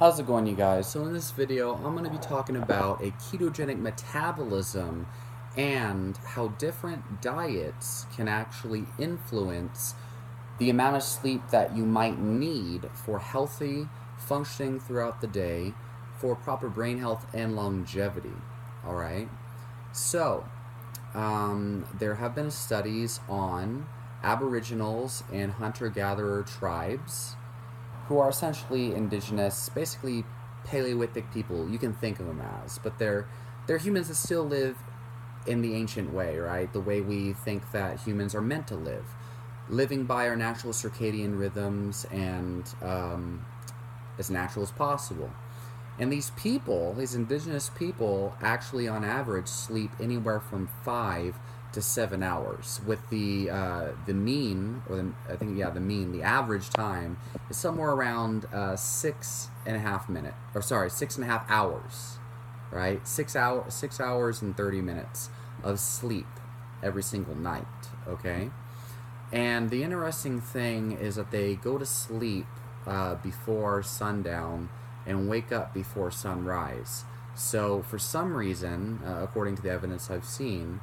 How's it going, you guys? So in this video, I'm going to be talking about a ketogenic metabolism and how different diets can actually influence the amount of sleep that you might need for healthy functioning throughout the day, for proper brain health and longevity. All right. So there have been studies on Aboriginals and hunter-gatherer tribes who are essentially indigenous, basically Paleolithic people. You can think of them as, but they're humans that still live in the ancient way, right? The way we think that humans are meant to live, living by our natural circadian rhythms and as natural as possible. And these people, these indigenous people, actually on average sleep anywhere from 5 to 7 hours, with the mean, or the average time is somewhere around 6.5 hours, right? 6 hours and 30 minutes of sleep every single night. Okay, and the interesting thing is that they go to sleep before sundown and wake up before sunrise. So for some reason, according to the evidence I've seen,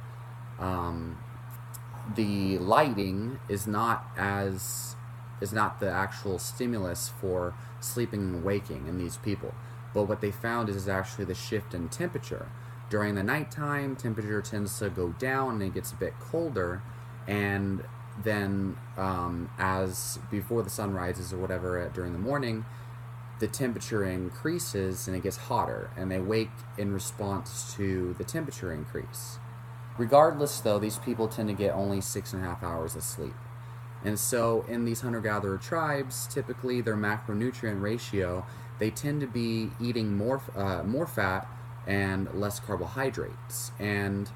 the lighting is not the actual stimulus for sleeping and waking in these people. But what they found is actually the shift in temperature. During the nighttime, temperature tends to go down and it gets a bit colder, and then as before the sun rises or whatever during the morning, the temperature increases and it gets hotter, and they wake in response to the temperature increase. Regardless, though, these people tend to get only 6.5 hours of sleep. And so in these hunter-gatherer tribes, typically their macronutrient ratio, they tend to be eating more fat and less carbohydrates. And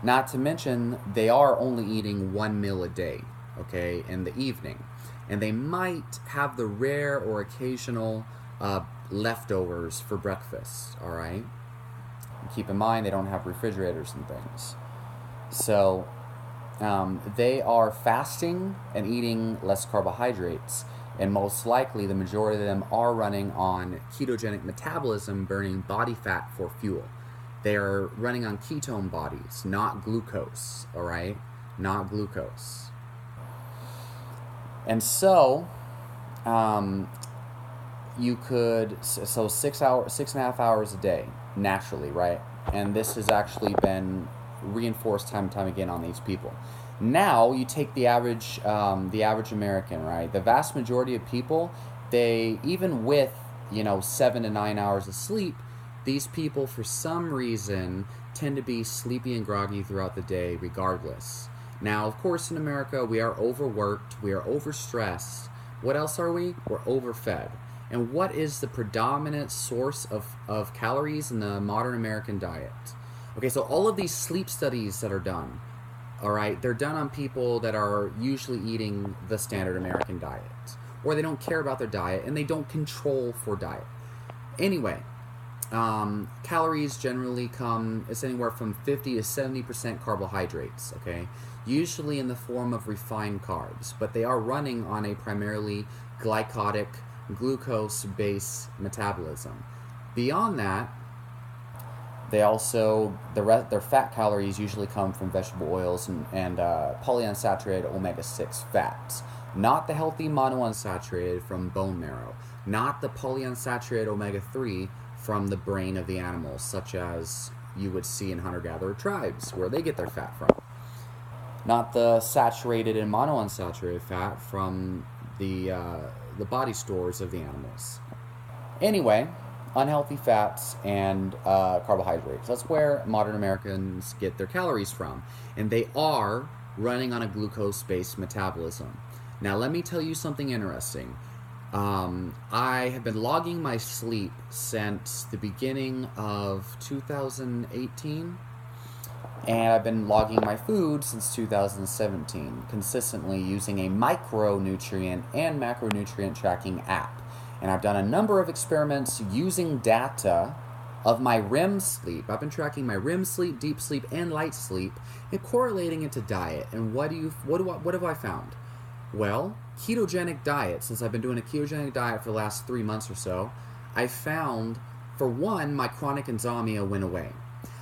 not to mention, they are only eating one meal a day, okay, in the evening. And they might have the rare or occasional leftovers for breakfast, all right? Keep in mind, they don't have refrigerators and things. So they are fasting and eating less carbohydrates, and most likely the majority of them are running on ketogenic metabolism, burning body fat for fuel. They are running on ketone bodies, not glucose, all right? Not glucose. And so you could, so 6.5 hours a day, naturally, right? And this has actually been reinforced time and time again on these people. Now you take the average American, right? The vast majority of people, they, even with 7 to 9 hours of sleep, these people for some reason tend to be sleepy and groggy throughout the day regardless. Now, of course, in America, we are overworked, we are overstressed. What else are we? We're overfed. And what is the predominant source of calories in the modern American diet? Okay, so all of these sleep studies that are done, all right, they're done on people that are usually eating the standard American diet, or they don't care about their diet and they don't control for diet. Anyway, calories generally it's anywhere from 50 to 70% carbohydrates, okay? Usually in the form of refined carbs, but they are running on a primarily glycotic, glucose-based metabolism. Beyond that, they also, their fat calories usually come from vegetable oils and polyunsaturated omega-6 fats. Not the healthy monounsaturated from bone marrow. Not the polyunsaturated omega-3 from the brain of the animals, such as you would see in hunter-gatherer tribes, where they get their fat from. Not the saturated and monounsaturated fat from the body stores of the animals. Anyway, unhealthy fats and carbohydrates. That's where modern Americans get their calories from. And they are running on a glucose-based metabolism. Now, let me tell you something interesting. I have been logging my sleep since the beginning of 2018. And I've been logging my food since 2017, consistently using a micronutrient and macronutrient tracking app. And I've done a number of experiments using data of my REM sleep. I've been tracking my REM sleep, deep sleep, and light sleep, and correlating it to diet. And what have I found? Well, ketogenic diet, since I've been doing a ketogenic diet for the last 3 months or so, I found, for one, my chronic insomnia went away.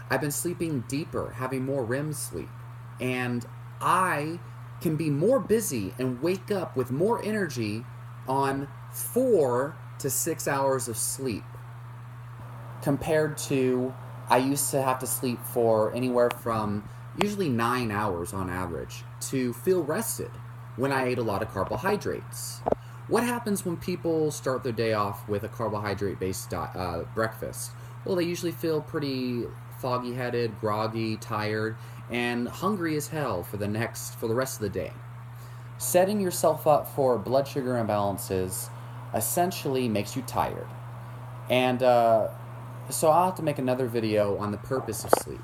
I've been sleeping deeper, having more REM sleep, and I can be more busy and wake up with more energy on 4 to 6 hours of sleep compared to I used to have to sleep for anywhere from usually 9 hours on average to feel rested when I ate a lot of carbohydrates. What happens when people start their day off with a carbohydrate-based breakfast? Well, they usually feel pretty foggy-headed, groggy, tired, and hungry as hell for the rest of the day. Setting yourself up for blood sugar imbalances essentially makes you tired. And so I'll have to make another video on the purpose of sleep.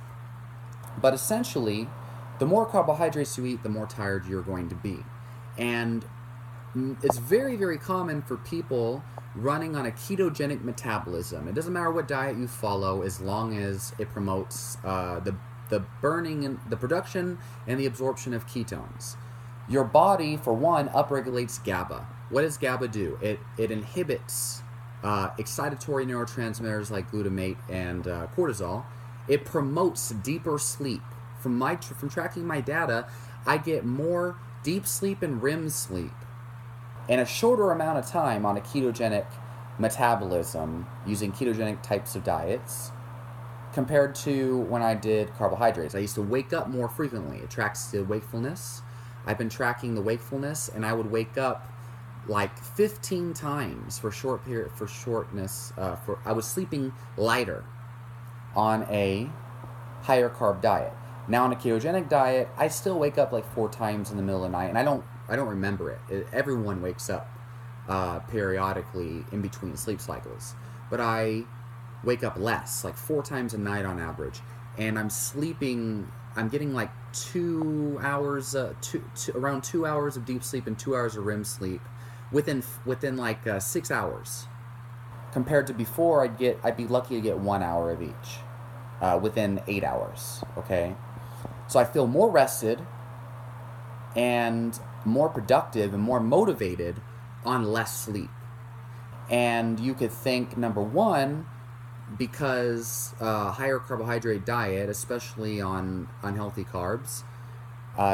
But essentially, the more carbohydrates you eat, the more tired you're going to be. And it's very, very common for people running on a ketogenic metabolism. It doesn't matter what diet you follow as long as it promotes the burning and the production and the absorption of ketones. Your body, for one, upregulates GABA. What does GABA do? It inhibits excitatory neurotransmitters like glutamate and cortisol. It promotes deeper sleep. From tracking my data, I get more deep sleep and REM sleep in a shorter amount of time on a ketogenic metabolism using ketogenic types of diets compared to when I did carbohydrates. I used to wake up more frequently. It tracks the wakefulness. I've been tracking the wakefulness, and I would wake up like 15 times for short period for shortness. I was sleeping lighter on a higher carb diet. Now on a ketogenic diet, I still wake up like 4 times in the middle of the night, and I don't remember it. Everyone wakes up periodically in between sleep cycles, but I wake up less, like 4 times a night on average, and I'm getting like 2 hours, around 2 hours of deep sleep and 2 hours of REM sleep within like 6 hours. Compared to before, I'd be lucky to get 1 hour of each within 8 hours. Okay, so I feel more rested and more productive and more motivated on less sleep. And you could think, number one, because higher carbohydrate diet, especially on unhealthy carbs,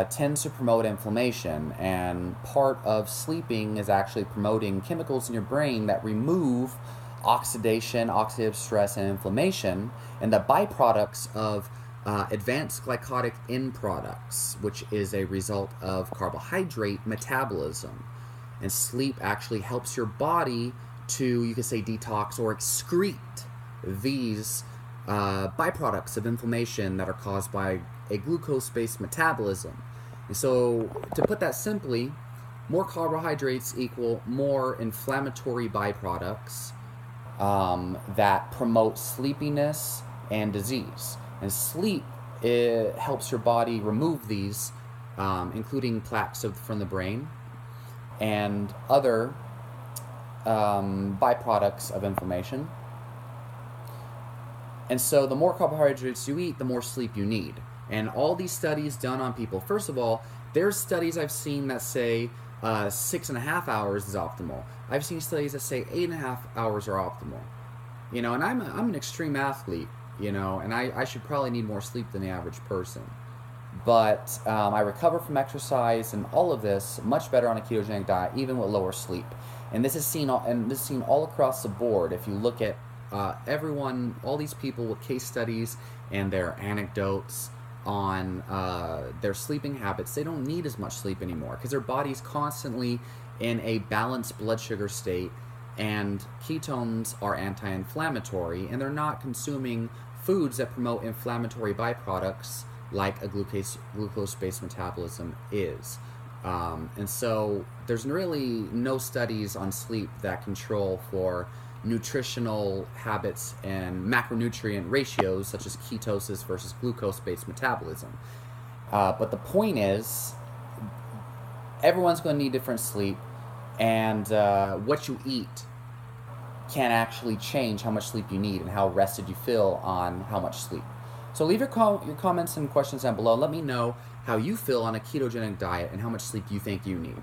tends to promote inflammation, and part of sleeping is actually promoting chemicals in your brain that remove oxidation, oxidative stress, and inflammation, and the byproducts of advanced glycotic end products, which is a result of carbohydrate metabolism. And sleep actually helps your body to, you could say, detox or excrete these byproducts of inflammation that are caused by a glucose-based metabolism. And so, to put that simply, more carbohydrates equal more inflammatory byproducts that promote sleepiness and disease. And sleep, it helps your body remove these, including plaques from the brain and other byproducts of inflammation. And so the more carbohydrates you eat, the more sleep you need. And all these studies done on people, first of all, there's studies I've seen that say 6.5 hours is optimal. I've seen studies that say 8.5 hours are optimal. You know, and I'm an extreme athlete, you know, and I should probably need more sleep than the average person. But I recover from exercise and all of this much better on a ketogenic diet, even with lower sleep. And this is seen all across the board. If you look at everyone, all these people with case studies and their anecdotes on their sleeping habits, they don't need as much sleep anymore because their body's constantly in a balanced blood sugar state, and ketones are anti-inflammatory, and they're not consuming foods that promote inflammatory byproducts like a glucose-based metabolism is. And so there's really no studies on sleep that control for nutritional habits and macronutrient ratios such as ketosis versus glucose-based metabolism. But the point is, everyone's going to need different sleep, and what you eat can actually change how much sleep you need and how rested you feel on how much sleep. So leave your comments and questions down below. Let me know how you feel on a ketogenic diet and how much sleep you think you need.